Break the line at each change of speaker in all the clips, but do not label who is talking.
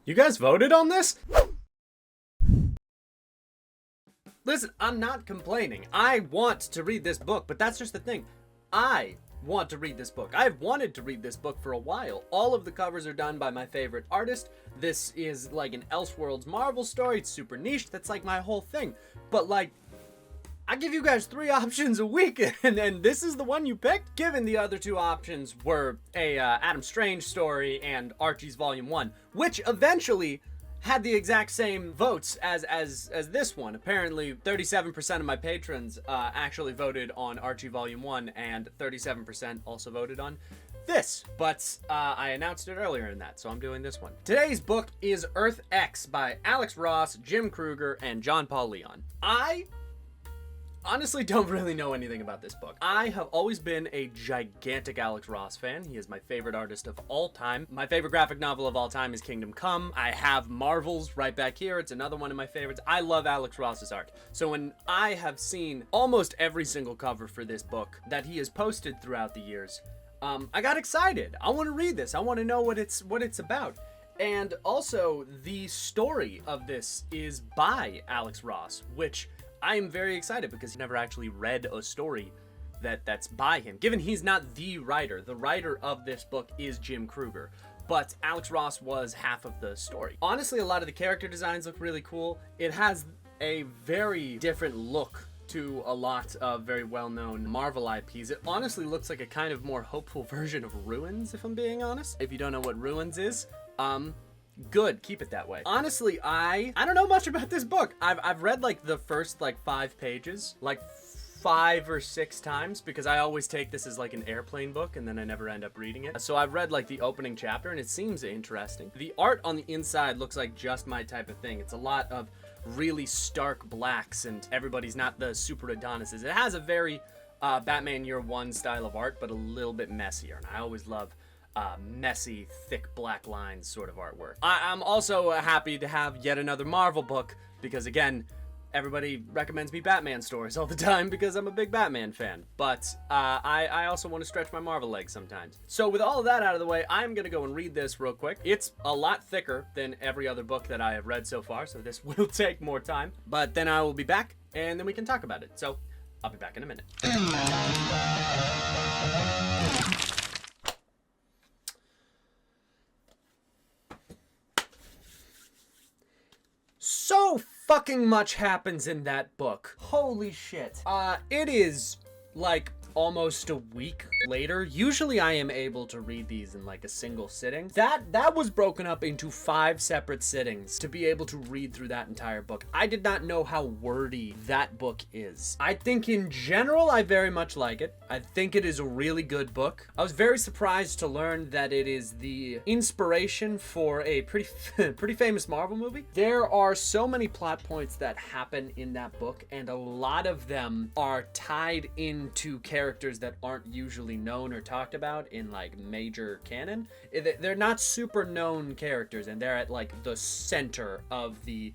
You guys voted on this? Listen, I'm not complaining. I want to read this book, but that's just the thing. I want to read this book. I've wanted to read this book for a while. All of the covers are done by my favorite artist. This is like an Elseworlds Marvel story. It's super niche. That's like my whole thing. But like, I give you guys 3 options a week, and this is the one you picked? Given the other 2 options were a Adam Strange story and Archie's Volume 1, which eventually had the exact same votes as this one. Apparently, 37% of my patrons actually voted on Archie Volume 1, and 37% also voted on this. But I announced it earlier in that, so I'm doing this one. Today's book is Earth X by Alex Ross, Jim Krueger, and John Paul Leon. I honestly don't really know anything about this book. I have always been a gigantic Alex Ross fan. He is my favorite artist of all time. My favorite graphic novel of all time is Kingdom Come. I have Marvels right back here. It's another one of my favorites. I love Alex Ross's art. So when I have seen almost every single cover for this book that he has posted throughout the years, I got excited. I want to read this. I want to know what it's about. And also, the story of this is by Alex Ross, which I am very excited because I never actually read a story that's by him. Given he's not the writer of this book is Jim Krueger, but Alex Ross was half of the story. Honestly, a lot of the character designs look really cool. It has a very different look to a lot of very well-known Marvel IPs. It honestly looks like a kind of more hopeful version of Ruins, if I'm being honest. If you don't know what Ruins is, good, keep it that way. Honestly, I don't know much about this book. I've read like the first like 5 pages, like 5 or 6 times, because I always take this as like an airplane book and then I never end up reading it. So I've read like the opening chapter and it seems interesting. The art on the inside looks like just my type of thing. It's a lot of really stark blacks and everybody's not the super Adonises. It has a very Batman Year One style of art, but a little bit messier, and I always love messy, thick black lines sort of artwork. I'm also happy to have yet another Marvel book because, again, everybody recommends me Batman stories all the time because I'm a big Batman fan. But I also want to stretch my Marvel legs sometimes. So with all of that out of the way, I'm going to go and read this real quick. It's a lot thicker than every other book that I have read so far, so this will take more time. But then I will be back, and then we can talk about it. So I'll be back in a minute. So fucking much happens in that book. Holy shit. It is like almost a week later. Usually I am able to read these in like a single sitting. That was broken up into 5 separate sittings to be able to read through that entire book. I did not know how wordy that book is. I think in general I very much like it. I think it is a really good book. I was very surprised to learn that it is the inspiration for a pretty famous Marvel movie. There are so many plot points that happen in that book, and a lot of them are tied into characters that aren't usually known or talked about in like major canon. They're not super known characters, and they're at like the center of the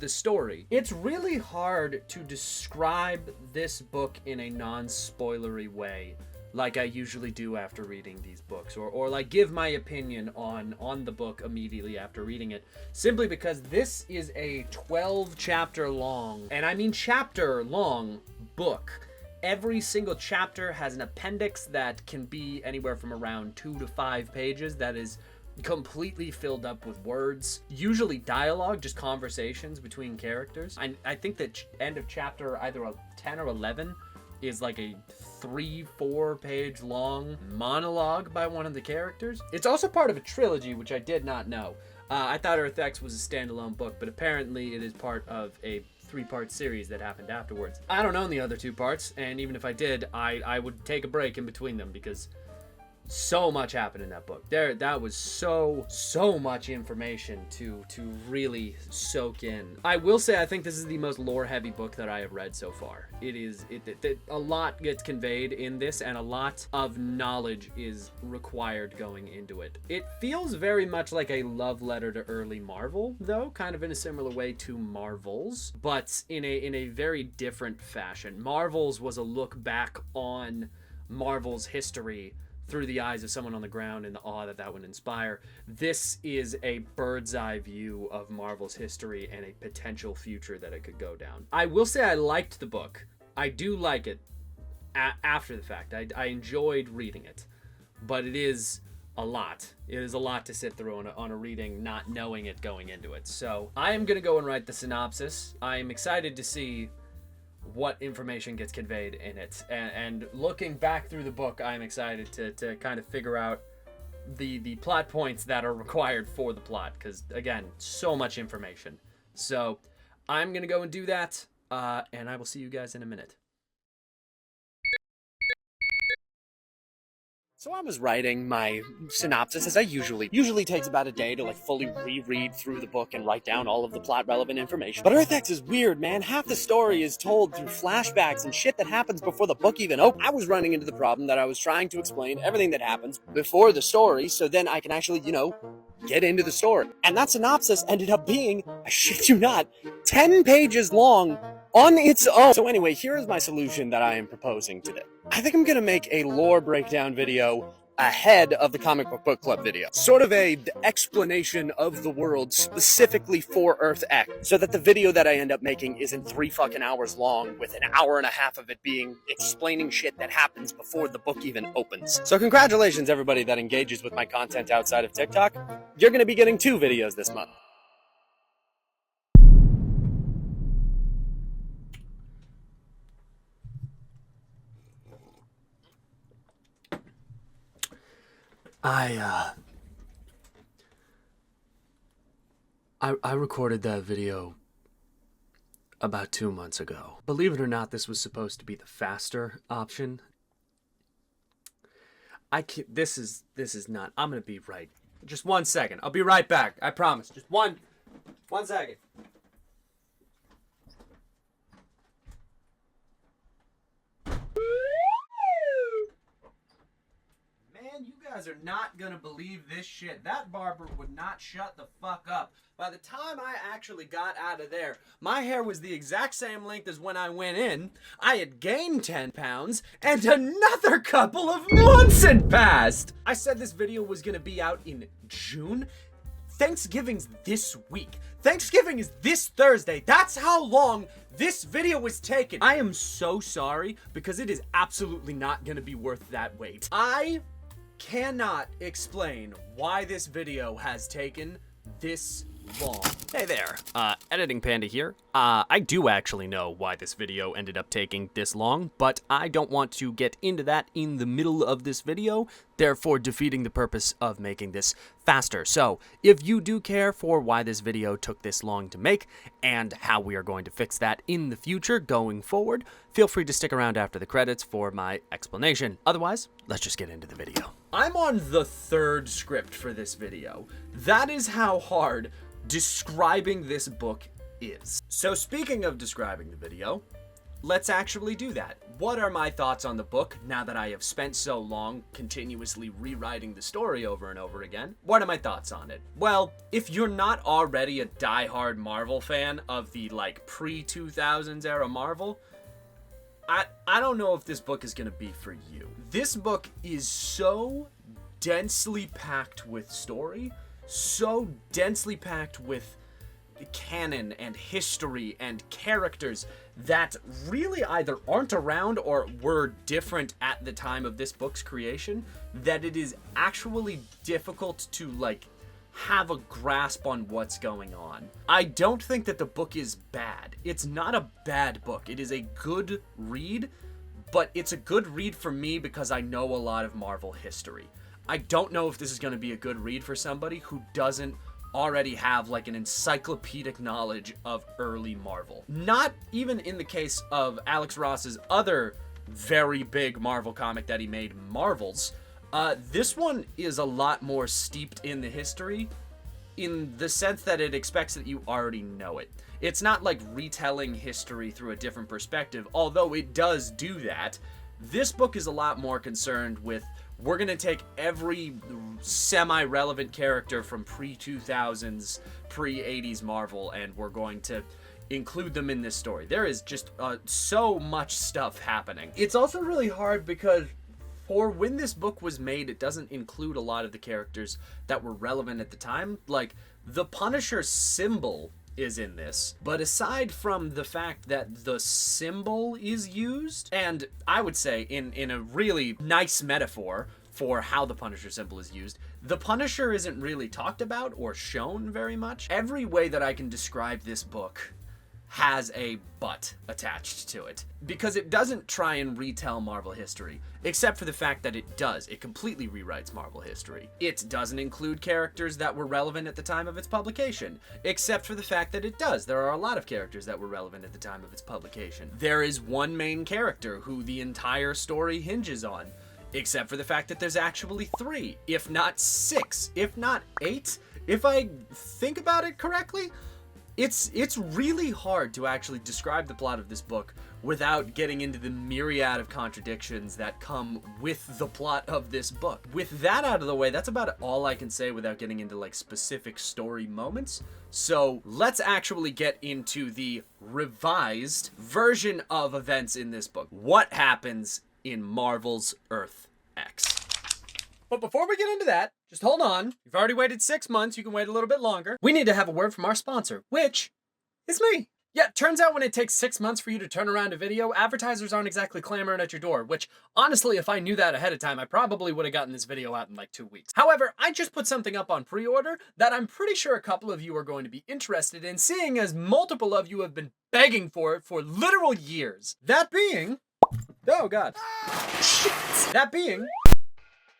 story. It's really hard to describe this book in a non-spoilery way like I usually do after reading these books, or like give my opinion on the book immediately after reading it, simply because this is a 12 chapter long, and I mean chapter long, book. Every single chapter has an appendix that can be anywhere from around 2 to 5 pages that is completely filled up with words, usually dialogue, just conversations between characters. I think that end of chapter either 10 or 11 is like a 3-4 page long monologue by one of the characters. It's also part of a trilogy, which I did not know. I thought Earth X was a standalone book, but apparently it is part of a 3-part series that happened afterwards. I don't own the other 2 parts, and even if I did, I would take a break in between them because so much happened in that book. That was so much information to really soak in. I will say I think this is the most lore-heavy book that I have read so far. A lot gets conveyed in this, and a lot of knowledge is required going into it. It feels very much like a love letter to early Marvel, though, kind of in a similar way to Marvels, but in a very different fashion. Marvels was a look back on Marvel's history through the eyes of someone on the ground and the awe that that would inspire. This is a bird's eye view of Marvel's history and a potential future that it could go down. I will say I liked the book. I do like it after the fact. I enjoyed reading it, but it is a lot. It is a lot to sit through on a reading, not knowing it going into it. So I am going to go and write the synopsis. I am excited to see what information gets conveyed in it. And looking back through the book, I'm excited to kind of figure out the plot points that are required for the plot. Because, again, so much information. So I'm going to go and do that. And I will see you guys in a minute. So I was writing my synopsis, as I usually takes about a day to like fully reread through the book and write down all of the plot relevant information. But Earth X is weird, man. Half the story is told through flashbacks and shit that happens before the book even opens. I was running into the problem that I was trying to explain everything that happens before the story so then I can actually, get into the story. And that synopsis ended up being, I shit you not, 10 pages long on its own. So anyway, here is my solution that I am proposing today. I think I'm going to make a lore breakdown video ahead of the comic book club video. Sort of a explanation of the world specifically for Earth X, so that the video that I end up making isn't 3 fucking hours long with an hour and a half of it being explaining shit that happens before the book even opens. So congratulations everybody that engages with my content outside of TikTok. You're going to be getting 2 videos this month. I recorded that video about 2 months ago. Believe it or not, this was supposed to be the faster option. This is not. I'm gonna be right. Just 1 second. I'll be right back. I promise. Just one second. Man, you guys are not gonna believe this shit. That barber would not shut the fuck up. By the time I actually got out of there, my hair was the exact same length as when I went in. I had gained 10 pounds, and another couple of months had passed. I said this video was gonna be out in June. Thanksgiving's this week. Thanksgiving is this Thursday. That's how long this video was taken. I am so sorry, because it is absolutely not gonna be worth that wait. I cannot explain why this video has taken this long. Hey there, Editing Panda here. I do actually know why this video ended up taking this long, but I don't want to get into that in the middle of this video, therefore defeating the purpose of making this faster. So, if you do care for why this video took this long to make, and how we are going to fix that in the future going forward, feel free to stick around after the credits for my explanation. Otherwise, let's just get into the video. I'm on the 3rd script for this video. That is how hard describing this book is. So speaking of describing the video, let's actually do that. What are my thoughts on the book now that I have spent so long continuously rewriting the story over and over again? What are my thoughts on it? Well, if you're not already a diehard Marvel fan of the pre-2000s era Marvel, I don't know if this book is gonna be for you. This book is so densely packed with story, so densely packed with canon and history and characters that really either aren't around or were different at the time of this book's creation, that it is actually difficult to have a grasp on what's going on. I don't think that the book is bad. It's not a bad book. It is a good read, but it's a good read for me because I know a lot of Marvel history. I don't know if this is going to be a good read for somebody who doesn't already have an encyclopedic knowledge of early Marvel. Not even in the case of Alex Ross's other very big Marvel comic that he made, Marvels. This one is a lot more steeped in the history in the sense that it expects that you already know it. It's not like retelling history through a different perspective, although it does do that. This book is a lot more concerned with, we're going to take every semi-relevant character from pre-2000s, pre-80s Marvel, and we're going to include them in this story. There is just so much stuff happening. It's also really hard because for when this book was made, it doesn't include a lot of the characters that were relevant at the time. Like, the Punisher symbol is in this, but aside from the fact that the symbol is used, and I would say in a really nice metaphor for how the Punisher symbol is used, the Punisher isn't really talked about or shown very much. Every way that I can describe this book has a but attached to it, because it doesn't try and retell Marvel history, except for the fact that it does. It completely rewrites Marvel history. It doesn't include characters that were relevant at the time of its publication, except for the fact that it does. There are a lot of characters that were relevant at the time of its publication. There is one main character who the entire story hinges on, except for the fact that there's actually 3, if not 6, if not 8, if I think about it correctly. It's really hard to actually describe the plot of this book without getting into the myriad of contradictions that come with the plot of this book. With that out of the way, that's about all I can say without getting into like specific story moments. So let's actually get into the revised version of events in this book. What happens in Marvel's Earth X? But before we get into that, just hold on. You've already waited 6 months. You can wait a little bit longer. We need to have a word from our sponsor, which is me. Yeah, turns out when it takes 6 months for you to turn around a video, advertisers aren't exactly clamoring at your door, which honestly, if I knew that ahead of time, I probably would have gotten this video out in like 2 weeks. However, I just put something up on pre-order that I'm pretty sure a couple of you are going to be interested in, seeing as multiple of you have been begging for it for literal years. That being, oh God. That being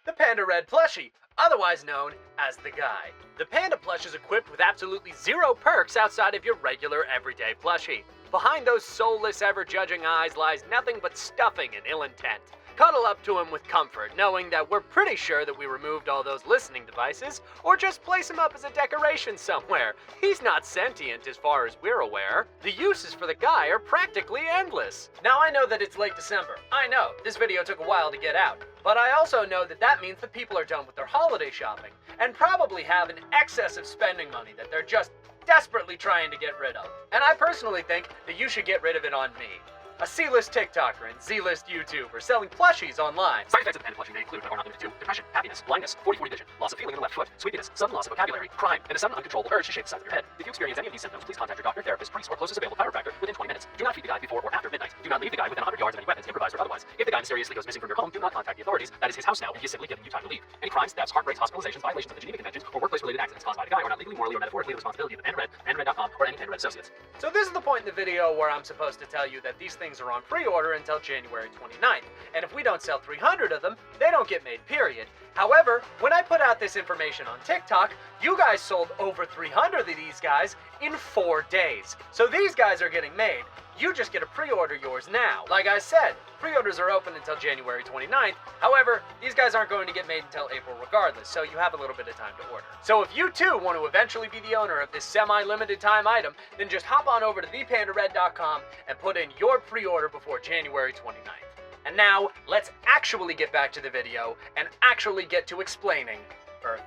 the Panda Red plushie, otherwise known as the Guy. The Panda plush is equipped with absolutely 0 perks outside of your regular everyday plushie. Behind those soulless, ever-judging eyes lies nothing but stuffing and ill intent. Cuddle up to him with comfort, knowing that we're pretty sure that we removed all those listening devices, or just place him up as a decoration somewhere. He's not sentient as far as we're aware. The uses for the Guy are practically endless. Now I know that it's late December. I know, this video took a while to get out. But I also know that that means that people are done with their holiday shopping, and probably have an excess of spending money that they're just desperately trying to get rid of. And I personally think that you should get rid of it on me. A C-list TikToker and Z-list YouTuber selling plushies online. Side effects of the Panda plushie may include, but are not limited to, depression, happiness, blindness, 40/40 vision, loss of feeling in the left foot, sleepiness, sudden loss of vocabulary, crime, and a sudden uncontrollable urge to shake the side of your head. If you experience any of these symptoms, please contact your doctor, therapist, priest, or closest available chiropractor within 20 minutes. Do not feed the Guy before or after midnight. Do not leave the Guy within 100 yards of any weapons, improvised or otherwise. If the Guy mysteriously goes missing from your home, do not contact the authorities. That is his house now, and he is simply giving you time to leave. Any crimes, thefts, heartbreaks, hospitalizations, violations of the Geneva Conventions, or workplace-related accidents caused by the Guy are not legally, morally, or metaphorically the responsibility of the Panda Red, PandaRed.com, or any Panda Red associates. So this is the point in the video where I'm supposed to tell you that these things are on pre-order until January 29th, and if we don't sell 300 of them, they don't get made, period. However, when I put out this information on TikTok, you guys sold over 300 of these guys in 4 days. So these guys are getting made. You just get to pre-order yours now. Like I said, pre-orders are open until January 29th. However, these guys aren't going to get made until April regardless, so you have a little bit of time to order. So if you too want to eventually be the owner of this semi-limited time item, then just hop on over to thepandared.com and put in your pre-order before January 29th. And now, let's actually get back to the video and actually get to explaining Earth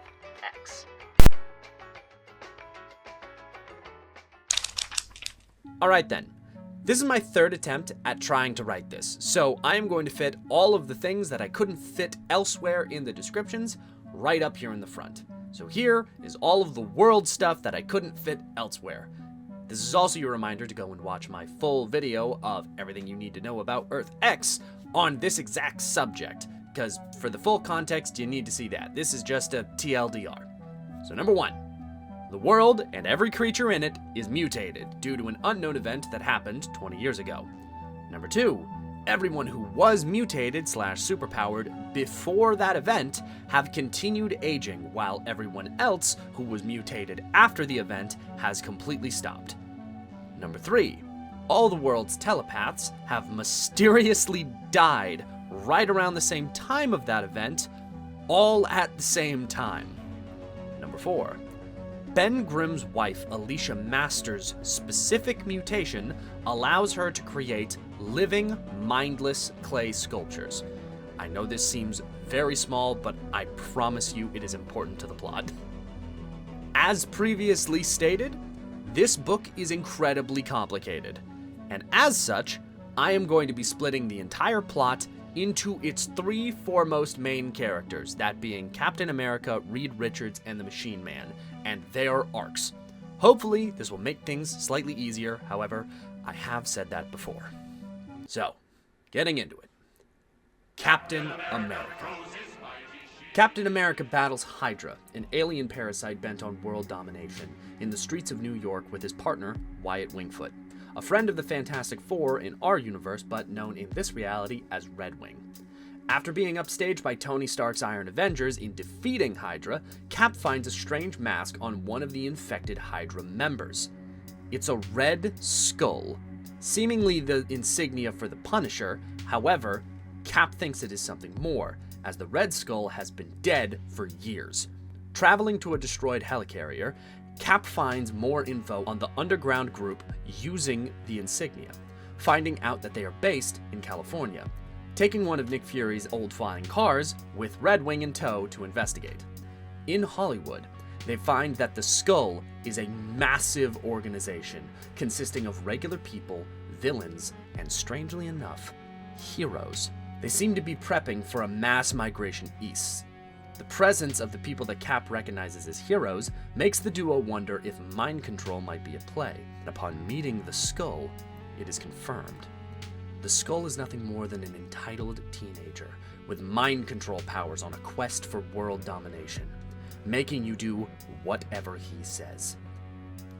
X. Alright then. This is my 3rd attempt at trying to write this, so I am going to fit all of the things that I couldn't fit elsewhere in the descriptions right up here in the front. So here is all of the world stuff that I couldn't fit elsewhere. This is also your reminder to go and watch my full video of everything you need to know about Earth X on this exact subject, because for the full context, you need to see that. This is just a TLDR. So number 1. The world and every creature in it is mutated due to an unknown event that happened 20 years ago. Number 2, everyone who was mutated / superpowered before that event have continued aging, while everyone else who was mutated after the event has completely stopped. Number 3, all the world's telepaths have mysteriously died right around the same time of that event, all at the same time. Number 4, Ben Grimm's wife, Alicia Masters' specific mutation allows her to create living, mindless clay sculptures. I know this seems very small, but I promise you it is important to the plot. As previously stated, this book is incredibly complicated, and as such, I am going to be splitting the entire plot into its three foremost main characters, that being Captain America, Reed Richards, and the Machine Man, and their arcs. Hopefully, this will make things slightly easier, however, I have said that before. So, getting into it. Captain America. Captain America battles Hydra, an alien parasite bent on world domination, in the streets of New York with his partner, Wyatt Wingfoot, a friend of the Fantastic Four in our universe, but known in this reality as Red Wing. After being upstaged by Tony Stark's Iron Avengers in defeating Hydra, Cap finds a strange mask on one of the infected Hydra members. It's a red skull, seemingly the insignia for the Punisher. However, Cap thinks it is something more, as the Red Skull has been dead for years. Traveling to a destroyed helicarrier, Cap finds more info on the underground group using the insignia, finding out that they are based in California, taking one of Nick Fury's old flying cars with Red Wing in tow to investigate. In Hollywood, they find that the Skull is a massive organization consisting of regular people, villains, and strangely enough, heroes. They seem to be prepping for a mass migration east. The presence of the people that Cap recognizes as heroes makes the duo wonder if mind control might be at play. Upon meeting the Skull, it is confirmed. The Skull is nothing more than an entitled teenager with mind control powers on a quest for world domination, making you do whatever he says.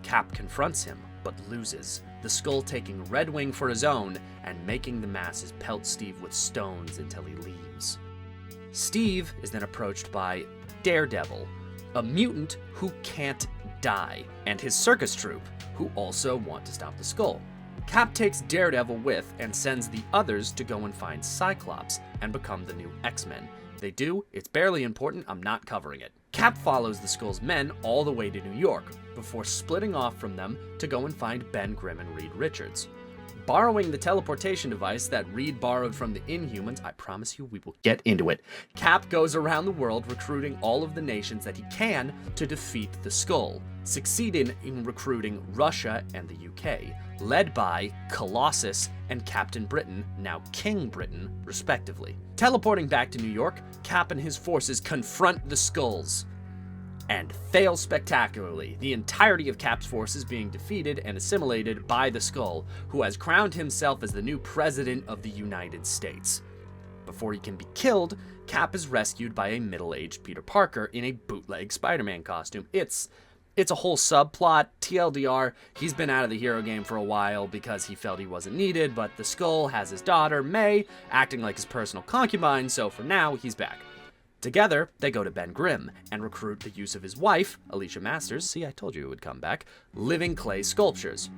Cap confronts him, but loses, the Skull taking Red Wing for his own and making the masses pelt Steve with stones until he leaves. Steve is then approached by Daredevil, a mutant who can't die, and his circus troupe, who also want to stop the Skull. Cap takes Daredevil with and sends the others to go and find Cyclops and become the new X-Men. They do, it's barely important, I'm not covering it. Cap follows the Skull's men all the way to New York, before splitting off from them to go and find Ben Grimm and Reed Richards. Borrowing the teleportation device that Reed borrowed from the Inhumans, I promise you we will get into it, Cap goes around the world recruiting all of the nations that he can to defeat the Skull, succeeding in recruiting Russia and the UK, led by Colossus and Captain Britain, now King Britain, respectively. Teleporting back to New York, Cap and his forces confront the Skulls and fail spectacularly, the entirety of Cap's forces being defeated and assimilated by the Skull, who has crowned himself as the new president of the United States. Before he can be killed, Cap is rescued by a middle-aged Peter Parker in a bootleg Spider-Man costume. It's a whole subplot. TLDR, he's been out of the hero game for a while because he felt he wasn't needed, but the Skull has his daughter, May, acting like his personal concubine, so for now, he's back. Together, they go to Ben Grimm and recruit the use of his wife, Alicia Masters, see, I told you it would come back, living clay sculptures.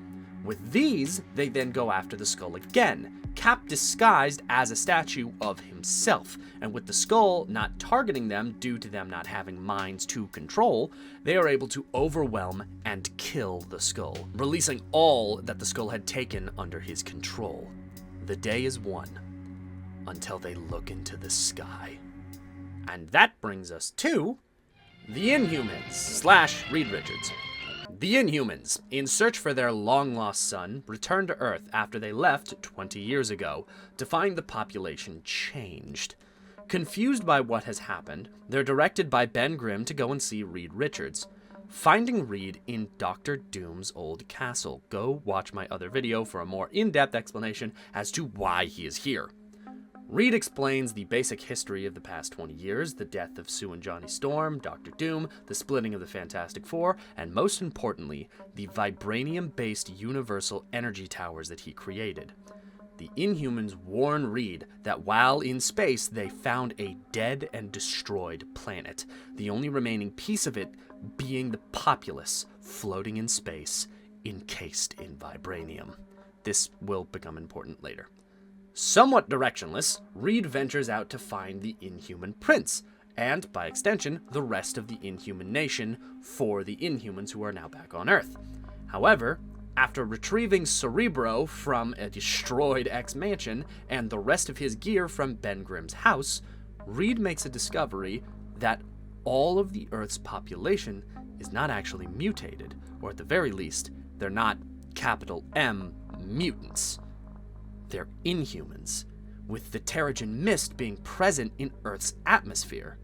With these, they then go after the Skull again, Cap disguised as a statue of himself, and with the Skull not targeting them due to them not having minds to control, they are able to overwhelm and kill the Skull, releasing all that the Skull had taken under his control. The day is won, until they look into the sky. And that brings us to the Inhumans / Reed Richards. The Inhumans, in search for their long-lost son, return to Earth after they left 20 years ago to find the population changed. Confused by what has happened, they're directed by Ben Grimm to go and see Reed Richards, finding Reed in Dr. Doom's old castle. Go watch my other video for a more in-depth explanation as to why he is here. Reed explains the basic history of the past 20 years, the death of Sue and Johnny Storm, Dr. Doom, the splitting of the Fantastic Four, and most importantly, the vibranium-based universal energy towers that he created. The Inhumans warn Reed that while in space, they found a dead and destroyed planet, the only remaining piece of it being the populace floating in space, encased in vibranium. This will become important later. Somewhat directionless, Reed ventures out to find the Inhuman Prince, and, by extension, the rest of the Inhuman Nation for the Inhumans who are now back on Earth. However, after retrieving Cerebro from a destroyed X-Mansion and the rest of his gear from Ben Grimm's house, Reed makes a discovery that all of the Earth's population is not actually mutated, or at the very least, they're not capital M mutants. They're Inhumans, with the Terrigen mist being present in Earth's atmosphere.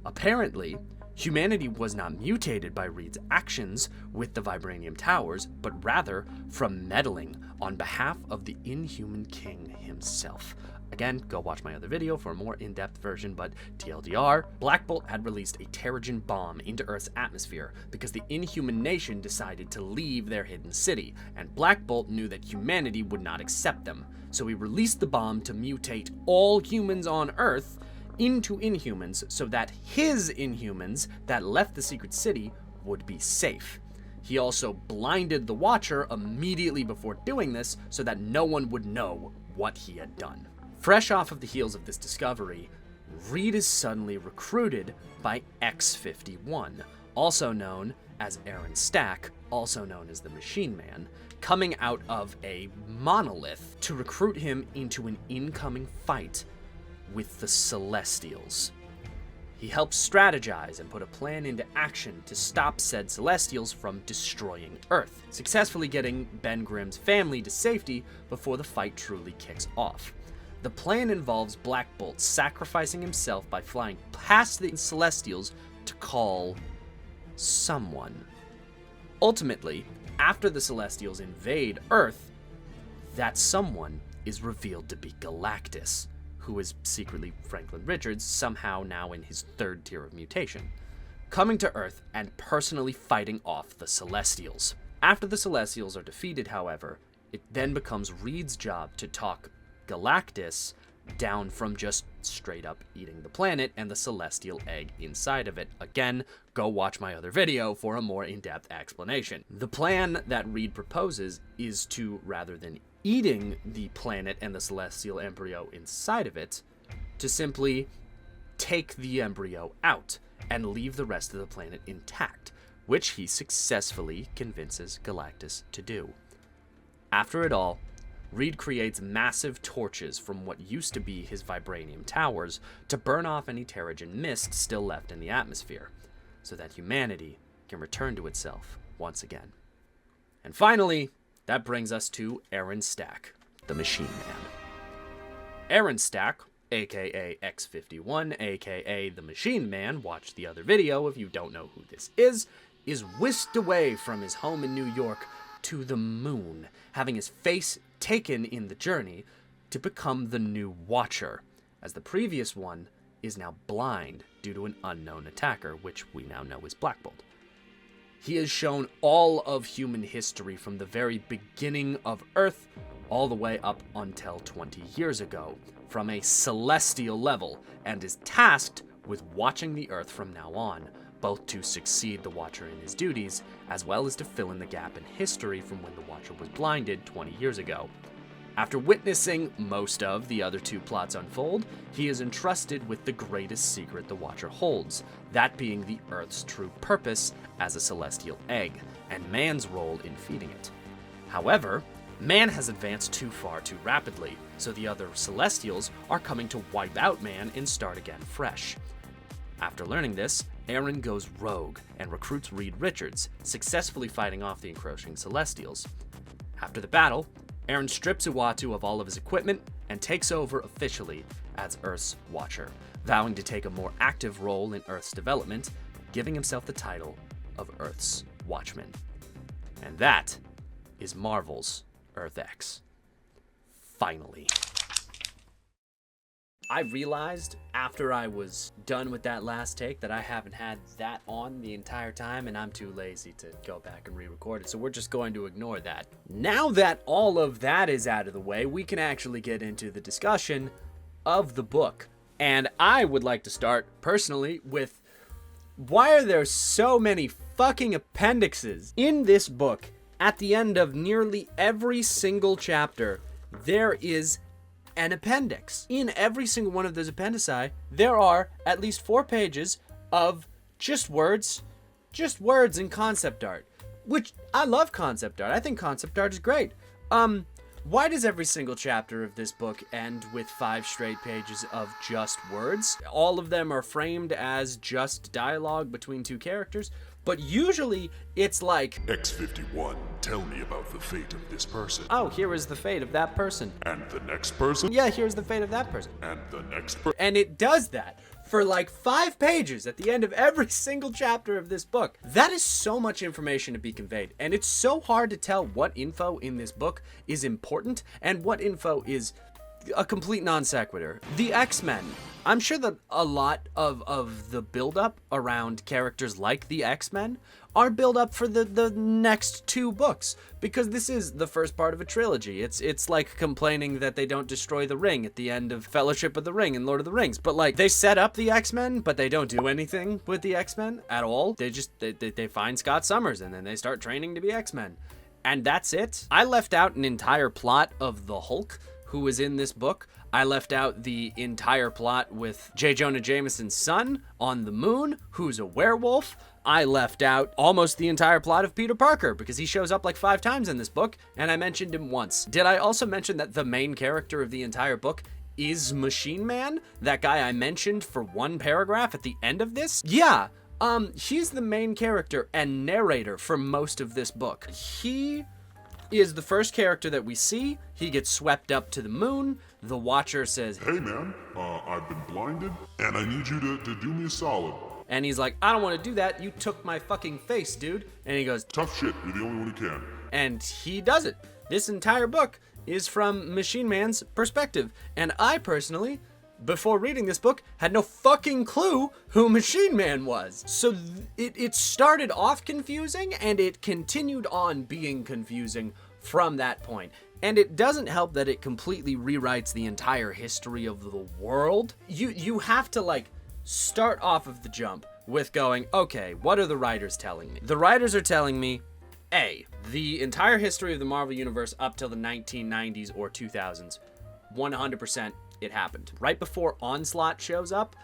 Apparently, humanity was not mutated by Reed's actions with the vibranium towers, but rather from meddling on behalf of the Inhuman King himself. Again, go watch my other video for a more in-depth version, but TLDR, Black Bolt had released a Terrigen bomb into Earth's atmosphere because the Inhuman nation decided to leave their hidden city, and Black Bolt knew that humanity would not accept them. So he released the bomb to mutate all humans on Earth into Inhumans so that his Inhumans that left the secret city would be safe. He also blinded the Watcher immediately before doing this so that no one would know what he had done. Fresh off of the heels of this discovery, Reed is suddenly recruited by X-51, also known as Aaron Stack, also known as the Machine Man, coming out of a monolith to recruit him into an incoming fight with the Celestials. He helps strategize and put a plan into action to stop said Celestials from destroying Earth, successfully getting Ben Grimm's family to safety before the fight truly kicks off. The plan involves Black Bolt sacrificing himself by flying past the Celestials to call someone. Ultimately, after the Celestials invade Earth, that someone is revealed to be Galactus, who is secretly Franklin Richards, somehow now in his third tier of mutation, coming to Earth and personally fighting off the Celestials. After the Celestials are defeated, however, it then becomes Reed's job to talk Galactus down from just straight up eating the planet and the celestial egg inside of it. Again, go watch my other video for a more in-depth explanation. The plan that Reed proposes is to, rather than eating the planet and the celestial embryo inside of it, to simply take the embryo out and leave the rest of the planet intact, which he successfully convinces Galactus to do. After it all, Reed creates massive torches from what used to be his vibranium towers to burn off any Terrigen mist still left in the atmosphere, so that humanity can return to itself once again. And finally, that brings us to Aaron Stack, the Machine Man. Aaron Stack, aka X-51, aka the Machine Man, watch the other video if you don't know who this is whisked away from his home in New York to the moon, having his face taken in the journey to become the new Watcher, as the previous one is now blind due to an unknown attacker, which we now know is Black Bolt. He has shown all of human history from the very beginning of Earth all the way up until 20 years ago, from a celestial level, and is tasked with watching the Earth from now on, both to succeed the Watcher in his duties, as well as to fill in the gap in history from when the Watcher was blinded 20 years ago. After witnessing most of the other two plots unfold, he is entrusted with the greatest secret the Watcher holds, that being the Earth's true purpose as a celestial egg, and man's role in feeding it. However, man has advanced too far too rapidly, so the other Celestials are coming to wipe out man and start again fresh. After learning this, Aaron goes rogue and recruits Reed Richards, successfully fighting off the encroaching Celestials. After the battle, Aaron strips Uatu of all of his equipment and takes over officially as Earth's Watcher, vowing to take a more active role in Earth's development, giving himself the title of Earth's Watchman. And that is Marvel's Earth X. Finally. I realized after I was done with that last take that I haven't had that on the entire time, and I'm too lazy to go back and re-record it, so we're just going to ignore that. Now that all of that is out of the way, we can actually get into the discussion of the book. And I would like to start, personally, with why are there so many fucking appendixes in this book? At the end of nearly every single chapter, there is an appendix. In every single one of those appendici, there are at least 4 pages of just words and concept art, which I love concept art. I think concept art is great. Why does every single chapter of this book end with 5 straight pages of just words? All of them are framed as just dialogue between 2 characters, but usually it's like,
X-51, tell me about the fate of this person.
oh, here is the fate of that person.
And the next person?
Yeah, here's the fate of that person.
And the next person?
And it does that for like 5 pages at the end of every single chapter of this book. That is so much information to be conveyed, and it's so hard to tell what info in this book is important and what info is a complete non sequitur. The X-Men. I'm sure that a lot of the build-up around characters like the X-Men are build-up for the next 2 books, because this is the first part of a trilogy. It's like complaining that they don't destroy the ring at the end of Fellowship of the Ring and Lord of the Rings. But like, they set up the X-Men, but they don't do anything with the X-Men at all. They just, they find Scott Summers, and then they start training to be X-Men. And that's it. I left out an entire plot of the Hulk, who is in this book. I left out the entire plot with J. Jonah Jameson's son on the moon, who's a werewolf. I left out almost the entire plot of Peter Parker, because he shows up like 5 times in this book, and I mentioned him once. Did I also mention that the main character of the entire book is Machine Man? That guy I mentioned for 1 paragraph at the end of this? Yeah, he's the main character and narrator for most of this book. He is the first character that we see. He gets swept up to the moon. The Watcher says,
Hey man, I've been blinded, and I need you to do me a solid.
And he's like, I don't want to do that. You took my fucking face, dude. And he goes,
Tough shit, you're the only one who can.
and he does it. This entire book is from Machine Man's perspective. And I personally, before reading this book, had no fucking clue who Machine Man was. So it started off confusing, and it continued on being confusing from that point. And it doesn't help that it completely rewrites the entire history of the world. You have to like start off of the jump with going, okay, what are the writers telling me? The writers are telling me, A, the entire history of the Marvel Universe up till the 1990s or 2000s, 100% it happened. Right before Onslaught shows up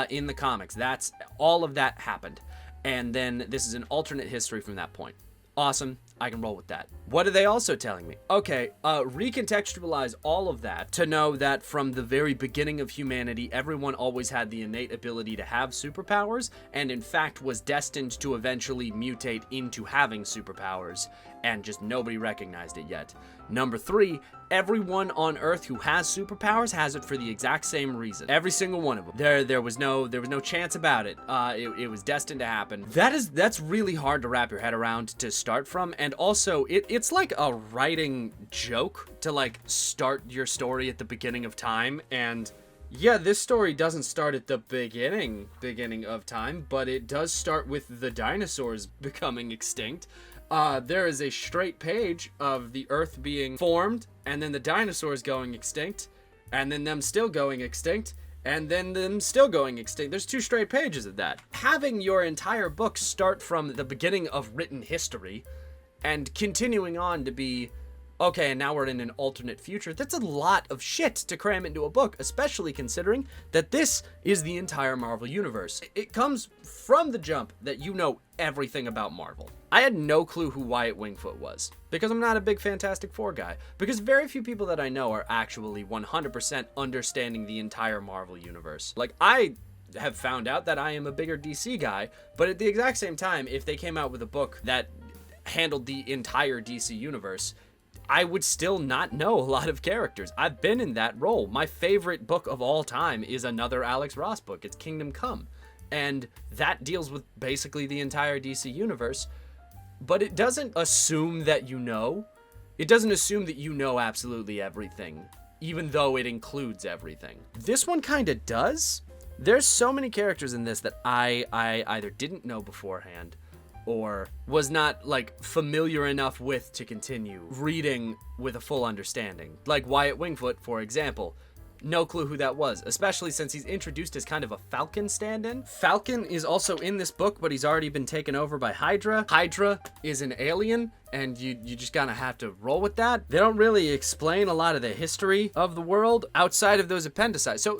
in the comics, that's all of that happened. And then this is an alternate history from that point. Awesome, I can roll with that. What are they also telling me? Okay, recontextualize all of that to know that from the very beginning of humanity, everyone always had the innate ability to have superpowers, and in fact was destined to eventually mutate into having superpowers, and just nobody recognized it yet. Number 3, everyone on Earth who has superpowers has it for the exact same reason. Every single one of them. There was no chance about it. It was destined to happen. That's really hard to wrap your head around to start from, and also it's like a writing joke to like start your story at the beginning of time. And yeah, this story doesn't start at the beginning of time, but it does start with the dinosaurs becoming extinct. There is a straight page of the Earth being formed, and then the dinosaurs going extinct, and then them still going extinct, and then them still going extinct. There's 2 straight pages of that. Having your entire book start from the beginning of written history and continuing on to be, okay, and now we're in an alternate future, that's a lot of shit to cram into a book, especially considering that this is the entire Marvel Universe. It comes from the jump that you know everything about Marvel. I had no clue who Wyatt Wingfoot was, because I'm not a big Fantastic Four guy, because very few people that I know are actually 100% understanding the entire Marvel Universe. Like, I have found out that I am a bigger DC guy, but at the exact same time, if they came out with a book that handled the entire DC universe, I would still not know a lot of characters. I've been in that role. My favorite book of all time is another Alex Ross book. It's Kingdom Come. And that deals with basically the entire DC universe. But it doesn't assume that you know. It doesn't assume that you know absolutely everything, even though it includes everything. This one kind of does. There's so many characters in this that I either didn't know beforehand or was not like familiar enough with to continue reading with a full understanding. Like Wyatt Wingfoot, for example. No clue who that was, especially since he's introduced as kind of a Falcon stand-in. Falcon is also in this book, but he's already been taken over by Hydra. Hydra is an alien, and you just kind of have to roll with that. They don't really explain a lot of the history of the world outside of those appendicites. So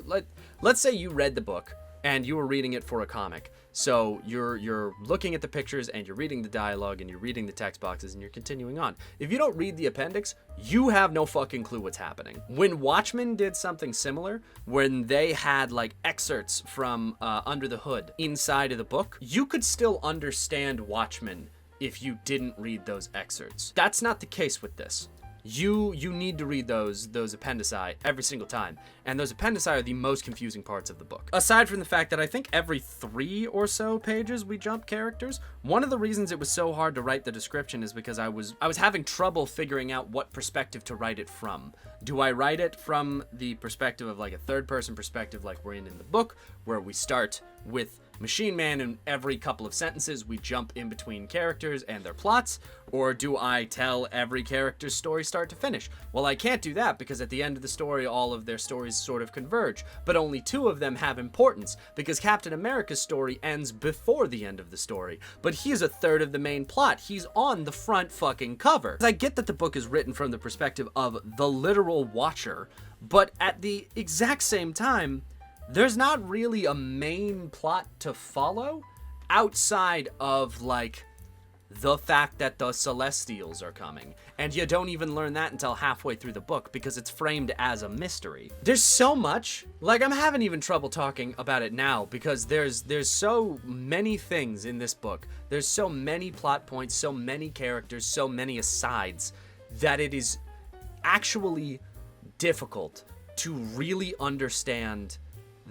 let's say you read the book and you were reading it for a comic. So you're looking at the pictures and you're reading the dialogue and you're reading the text boxes and you're continuing on. If you don't read the appendix, you have no fucking clue what's happening. When Watchmen did something similar, when they had like excerpts from Under the Hood inside of the book, you could still understand Watchmen if you didn't read those excerpts. That's not the case with this. You need to read those appendici every single time, and those appendici are the most confusing parts of the book. Aside from the fact that I think every 3 or so pages we jump characters, one of the reasons it was so hard to write the description is because I was having trouble figuring out what perspective to write it from. Do I write it from the perspective of like a third-person perspective like we're in the book, where we start with Machine Man and every couple of sentences we jump in between characters and their plots? Or do I tell every character's story start to finish? Well, I can't do that because at the end of the story, all of their stories sort of converge, but only 2 of them have importance because Captain America's story ends before the end of the story, but he's a third of the main plot. He's on the front fucking cover. I get that the book is written from the perspective of the literal Watcher, but at the exact same time, there's not really a main plot to follow outside of, like, the fact that the Celestials are coming. And you don't even learn that until halfway through the book because it's framed as a mystery. There's so much. Like, I'm having even trouble talking about it now because there's so many things in this book. There's so many plot points, so many characters, so many asides that it is actually difficult to really understand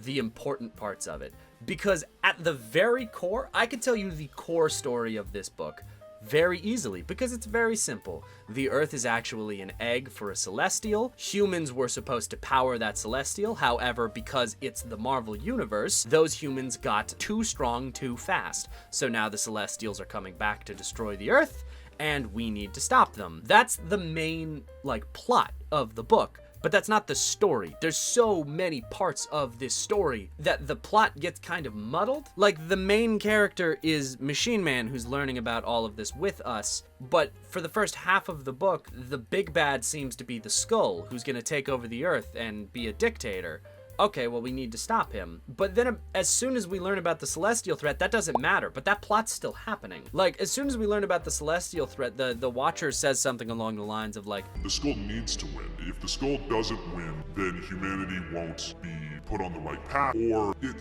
the important parts of it, because at the very core, I could tell you the core story of this book very easily because it's very simple. The Earth is actually an egg for a Celestial. Humans were supposed to power that Celestial. However, because it's the Marvel Universe, those humans got too strong too fast. So now the Celestials are coming back to destroy the Earth, and we need to stop them. That's the main, like, plot of the book. But that's not the story. There's so many parts of this story that the plot gets kind of muddled. Like, the main character is Machine Man, who's learning about all of this with us. But for the first half of the book, the big bad seems to be the Skull, who's gonna take over the Earth and be a dictator. Okay, well, we need to stop him. But then as soon as we learn about the Celestial threat, that doesn't matter, but that plot's still happening. Like, as soon as we learn about the Celestial threat, the Watcher says something along the lines of, like,
The Skull needs to win. If the Skull doesn't win, then humanity won't be put on the right path, or it...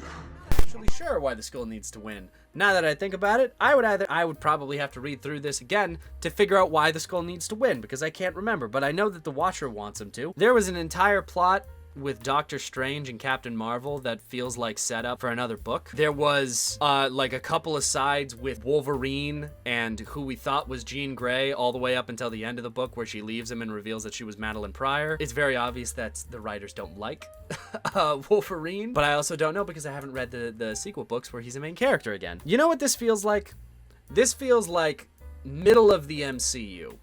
Actually sure why the Skull needs to win. Now that I think about it, I would probably have to read through this again to figure out why the Skull needs to win, because I can't remember, but I know that the Watcher wants him to. There was an entire plot with Doctor Strange and Captain Marvel that feels like setup for another book. There was like a couple of sides with Wolverine and who we thought was Jean Grey all the way up until the end of the book where she leaves him and reveals that she was Madeline Pryor. It's very obvious that the writers don't like Wolverine, but I also don't know because I haven't read the sequel books where he's a main character again. You know what this feels like? This feels like middle of the MCU.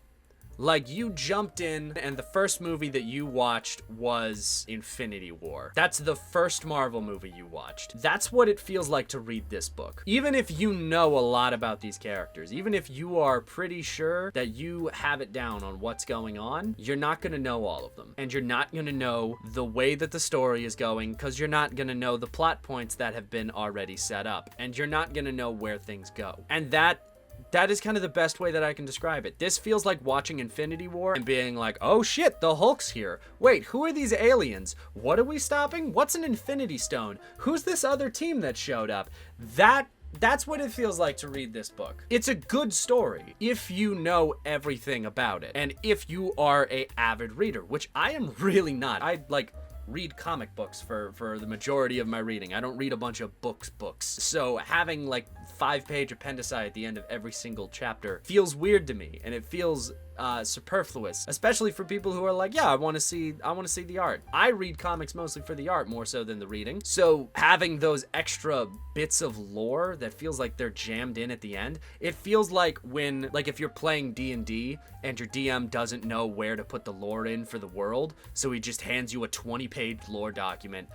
Like, you jumped in and the first movie that you watched was Infinity War. That's the first Marvel movie you watched. That's what it feels like to read this book. Even if you know a lot about these characters, even if you are pretty sure that you have it down on what's going on, you're not gonna know all of them. And you're not gonna know the way that the story is going because you're not gonna know the plot points that have been already set up. And you're not gonna know where things go. And that is kind of the best way that I can describe it. This feels like watching Infinity War and being like, oh shit, the Hulk's here. Wait, who are these aliens? What are we stopping? What's an Infinity Stone? Who's this other team that showed up? That's what it feels like to read this book. It's a good story if you know everything about it. And if you are an avid reader, which I am really not. I read comic books for the majority of my reading. I don't read a bunch of books. So having like 5-page appendici at the end of every single chapter feels weird to me, and it feels superfluous, especially for people who are like, yeah, I want to see the art. I read comics mostly for the art more so than the reading. So having those extra bits of lore that feels like they're jammed in at the end, it feels like when, like, if you're playing D&D and your DM doesn't know where to put the lore in for the world, so he just hands you a 20-page lore document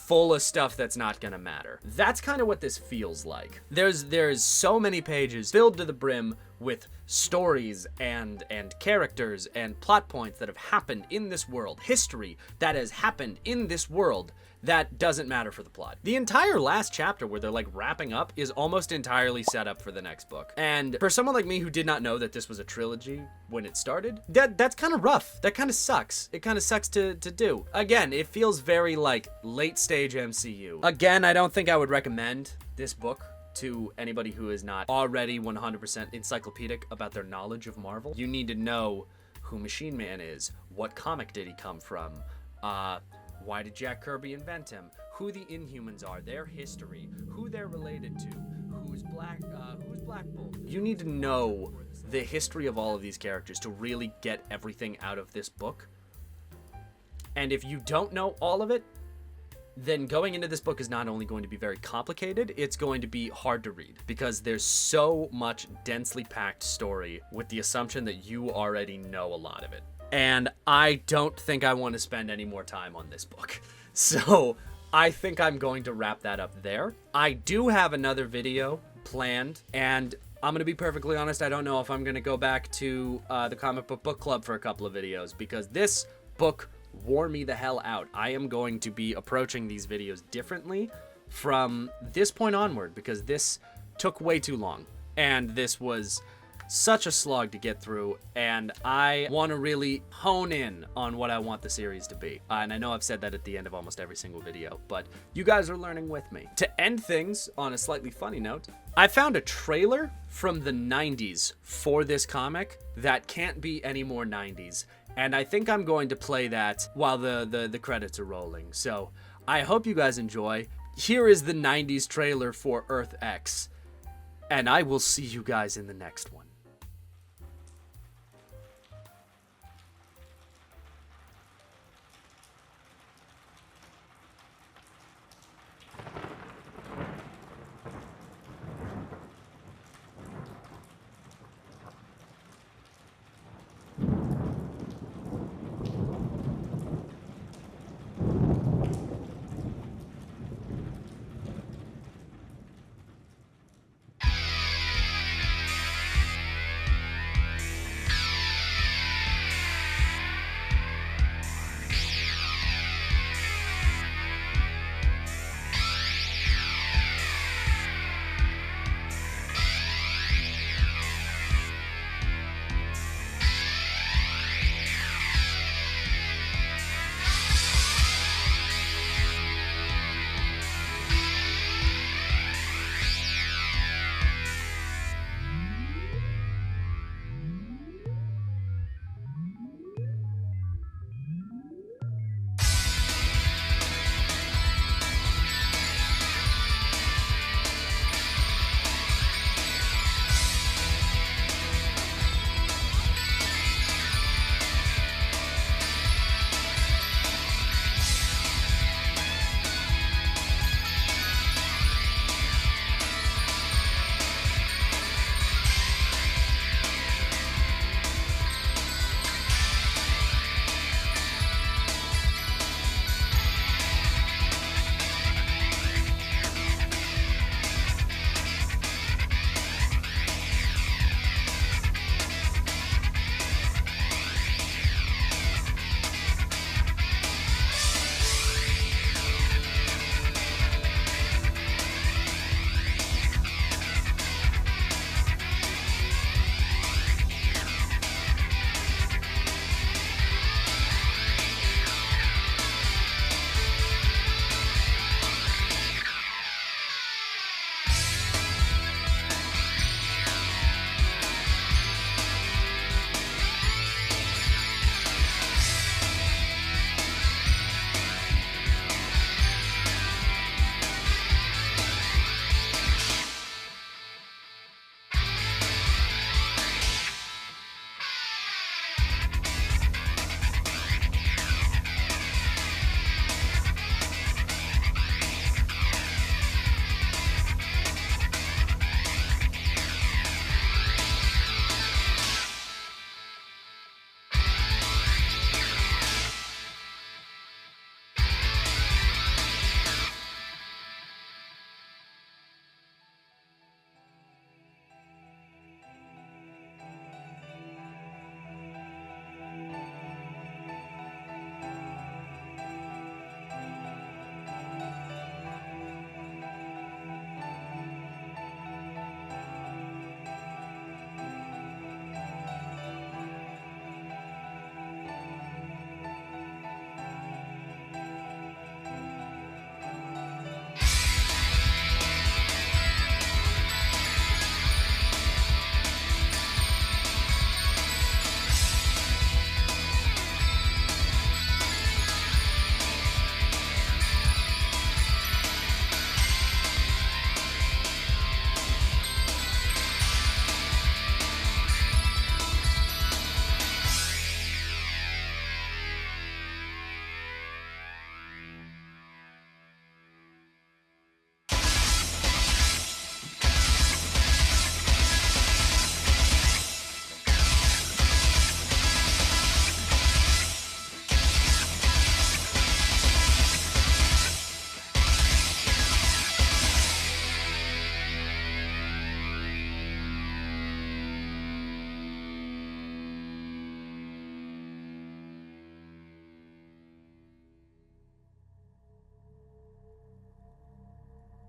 full of stuff that's not gonna matter. That's kind of what this feels like. There's so many pages filled to the brim with stories and characters and plot points that have happened in this world, history that has happened in this world that doesn't matter for the plot. The entire last chapter where they're like wrapping up is almost entirely set up for the next book. And for someone like me who did not know that this was a trilogy when it started, that's kind of rough. That kind of sucks. It kind of sucks to do. Again, it feels very like late stage MCU. Again, I don't think I would recommend this book to anybody who is not already 100% encyclopedic about their knowledge of Marvel. You need to know who Machine Man is, what comic did he come from, why did Jack Kirby invent him, who the Inhumans are, their history, who they're related to, who's Black Bolt. You need to know the history of all of these characters to really get everything out of this book. And if you don't know all of it, then going into this book is not only going to be very complicated, it's going to be hard to read because there's so much densely packed story with the assumption that you already know a lot of it. And I don't think I want to spend any more time on this book. So I think I'm going to wrap that up there. I do have another video planned, and I'm going to be perfectly honest, I don't know if I'm going to go back to the Comic Book Club for a couple of videos because this book wore me the hell out. I am going to be approaching these videos differently from this point onward because this took way too long and this was such a slog to get through, and I want to really hone in on what I want the series to be. And I know I've said that at the end of almost every single video, but you guys are learning with me. To end things on a slightly funny note, I found a trailer from the 90s for this comic that can't be any more 90s. And I think I'm going to play that while the credits are rolling. So I hope you guys enjoy. Here is the 90s trailer for Earth X. And I will see you guys in the next one.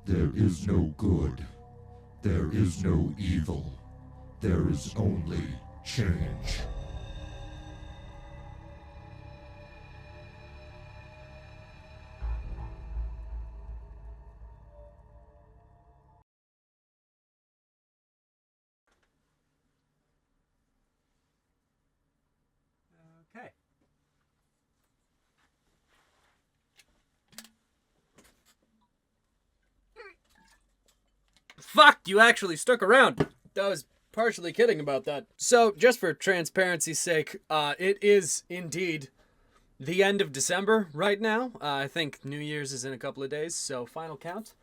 There is no good. There is no evil. There is only change.
Okay. Fuck, you actually stuck around. I was partially kidding about that. So, just for transparency's sake, it is indeed the end of December right now. I think New Year's is in a couple of days, so final count.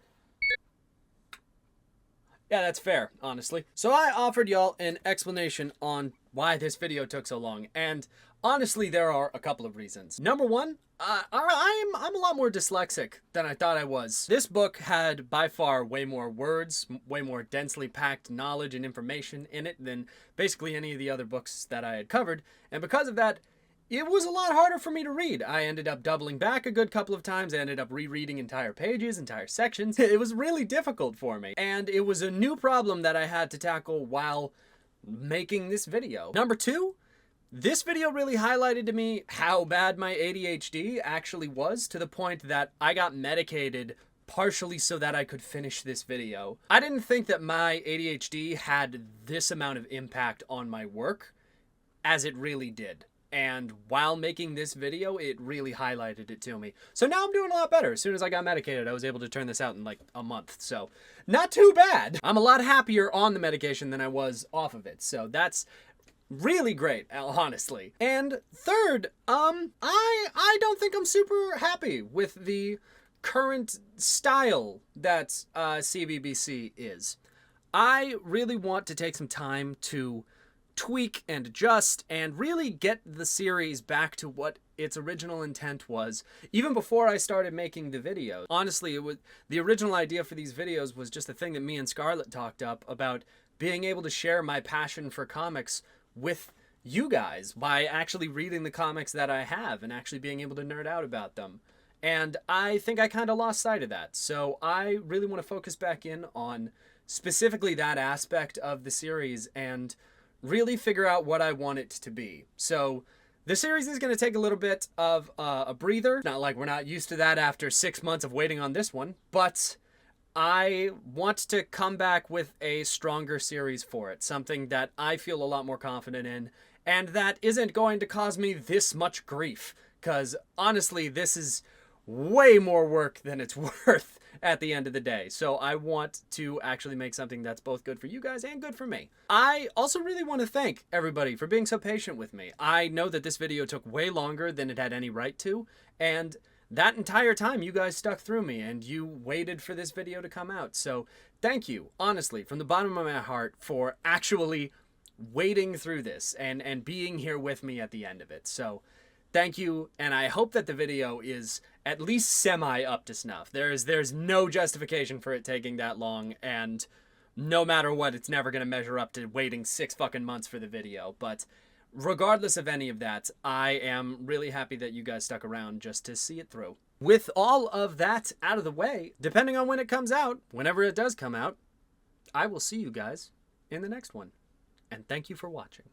Yeah, that's fair, honestly. So I offered y'all an explanation on why this video took so long, and honestly, there are a couple of reasons. Number one, I'm a lot more dyslexic than I thought I was. This book had by far way more words, way more densely packed knowledge and information in it than basically any of the other books that I had covered, and because of that, it was a lot harder for me to read. I ended up doubling back a good couple of times. I ended up rereading entire pages, entire sections. It was really difficult for me. And it was a new problem that I had to tackle while making this video. Number two, this video really highlighted to me how bad my ADHD actually was, to the point that I got medicated partially so that I could finish this video. I didn't think that my ADHD had this amount of impact on my work as it really did. And while making this video, it really highlighted it to me. So now I'm doing a lot better. As soon as I got medicated, I was able to turn this out in like a month. So not too bad. I'm a lot happier on the medication than I was off of it. So that's really great, honestly. And third, I don't think I'm super happy with the current style that CBBC is. I really want to take some time to tweak and adjust and really get the series back to what its original intent was, even before I started making the video. Honestly, the original idea for these videos was just a thing that me and Scarlett talked up about, being able to share my passion for comics with you guys by actually reading the comics that I have and actually being able to nerd out about them. And I think I kind of lost sight of that. So I really want to focus back in on specifically that aspect of the series and really figure out what I want it to be. So the series is going to take a little bit of a breather. Not like we're not used to that after 6 months of waiting on this one, but I want to come back with a stronger series for it. Something that I feel a lot more confident in, and that isn't going to cause me this much grief. Because honestly, this is way more work than it's worth at the end of the day. So I want to actually make something that's both good for you guys and good for me. I also really want to thank everybody for being so patient with me. I know that this video took way longer than it had any right to, and that entire time you guys stuck through me and you waited for this video to come out. So thank you, honestly, from the bottom of my heart, for actually waiting through this and being here with me at the end of it. So thank you, and I hope that the video is at least semi up to snuff. There's no justification for it taking that long, and no matter what, it's never going to measure up to waiting 6 fucking months for the video. But regardless of any of that, I am really happy that you guys stuck around just to see it through. With all of that out of the way, depending on when it comes out, whenever it does come out, I will see you guys in the next one. And thank you for watching.